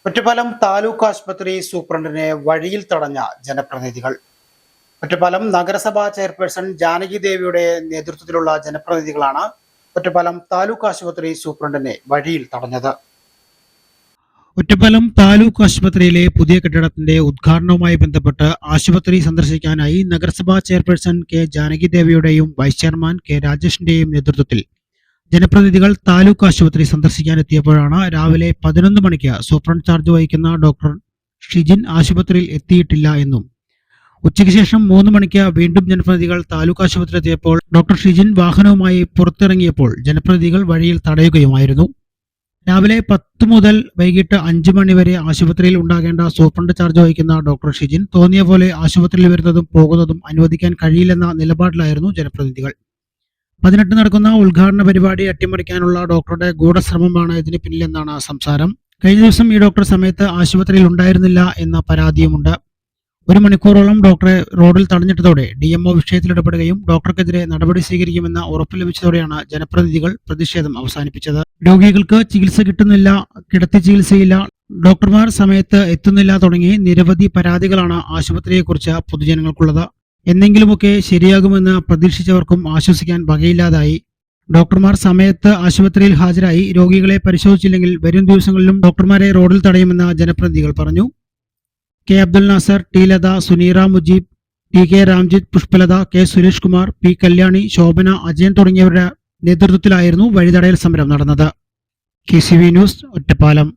ഒറ്റപ്പാലം താലൂക്ക് ആശുപത്രി സൂപ്രണ്ടിനെ വഴിയിൽ തടഞ്ഞ ജനപ്രതിനിധികൾ. ഒറ്റപ്പാലം നഗരസഭാ ചെയർപേഴ്സൺ ജാനകി ദേവിയുടെ നേതൃത്വത്തിലുള്ള ജനപ്രതിനിധികളാണ് ഒറ്റപ്പാലം താലൂക്ക് ആശുപത്രി സൂപ്രണ്ടിനെ വഴിയിൽ തടഞ്ഞത്. ഒറ്റപ്പാലം താലൂക്ക് ആശുപത്രിയിലെ പുതിയ കെട്ടിടത്തിന്റെ ഉദ്ഘാടനവുമായി ബന്ധപ്പെട്ട് ആശുപത്രി സന്ദർശിക്കാനായി നഗരസഭാ ചെയർപേഴ്സൺ കെ ജാനകി ദേവിയുടെയും വൈസ് ചെയർമാൻ കെ രാജേഷിന്റെയും നേതൃത്വത്തിൽ ജനപ്രതിനിധികൾ താലൂക്ക് ആശുപത്രി സന്ദർശിക്കാനെത്തിയപ്പോഴാണ് രാവിലെ 11 മണിക്ക് സൂപ്രണ്ട് ചാർജ് വഹിക്കുന്ന ഡോക്ടർ ഷിജിൻ ആശുപത്രിയിൽ എത്തിയിട്ടില്ല എന്നും ഉച്ചയ്ക്ക് ശേഷം 3 മണിക്ക് വീണ്ടും ജനപ്രതിനിധികൾ താലൂക്ക് ആശുപത്രി എത്തിയപ്പോൾ ഡോക്ടർ ഷിജിൻ വാഹനവുമായി പുറത്തിറങ്ങിയപ്പോൾ ജനപ്രതിനിധികൾ വഴിയിൽ തടയുകയുമായിരുന്നു. രാവിലെ 10 മുതൽ വൈകിട്ട് 5 മണി വരെ ആശുപത്രിയിൽ ഉണ്ടാകേണ്ട സൂപ്രണ്ട് ചാർജ് വഹിക്കുന്ന ഡോക്ടർ ഷിജിൻ തോന്നിയ പോലെ ആശുപത്രിയിൽ വരുന്നതും പോകുന്നതും അനുവദിക്കാൻ കഴിയില്ലെന്ന നിലപാടിലായിരുന്നു ജനപ്രതിനിധികൾ. 18 നടക്കുന്ന ഉദ്ഘാടന പരിപാടി അട്ടിമറിക്കാനുള്ള ഡോക്ടറുടെ ഗൂഢശ്രമമാണ് ഇതിന് പിന്നിലെന്നാണ് സംസാരം. കഴിഞ്ഞ ദിവസം ഈ ഡോക്ടർ സമയത്ത് ആശുപത്രിയിൽ ഉണ്ടായിരുന്നില്ല എന്ന പരാതിയുമുണ്ട്. 1 മണിക്കൂറോളം ഡോക്ടറെ റോഡിൽ തടഞ്ഞിട്ടതോടെ DMO വിഷയത്തിൽ ഇടപെടുകയും ഡോക്ടർക്കെതിരെ നടപടി സ്വീകരിക്കുമെന്ന ഉറപ്പ് ലഭിച്ചതോടെയാണ് ജനപ്രതിനിധികൾ പ്രതിഷേധം അവസാനിപ്പിച്ചത്. രോഗികൾക്ക് ചികിത്സ കിട്ടുന്നില്ല, കിടത്തി ചികിത്സയില്ല, ഡോക്ടർമാർ സമയത്ത് എത്തുന്നില്ല തുടങ്ങി നിരവധി പരാതികളാണ് ആശുപത്രിയെക്കുറിച്ച് പൊതുജനങ്ങൾക്കുള്ളത്. എന്നെങ്കിലുമൊക്കെ ശരിയാകുമെന്ന് പ്രതീക്ഷിച്ചവർക്കും ആശ്വസിക്കാൻ വകയില്ലാതായി. ഡോക്ടർമാർ സമയത്ത് ആശുപത്രിയിൽ ഹാജരായി രോഗികളെ പരിശോധിച്ചില്ലെങ്കിൽ വരും ദിവസങ്ങളിലും ഡോക്ടർമാരെ റോഡിൽ തടയുമെന്ന് ജനപ്രതിനിധികൾ പറഞ്ഞു. K Abdul Nasar, T Latha, Suneera Mujeeb, T K Ramjith, Pushpalatha, K Suresh Kumar, P Kalyani, Shobhana, Ajayan തുടങ്ങിയവരുടെ നേതൃത്വത്തിലായിരുന്നു വഴിതടയൽ സമരം നടന്നത്. KCV news, Ottapalam.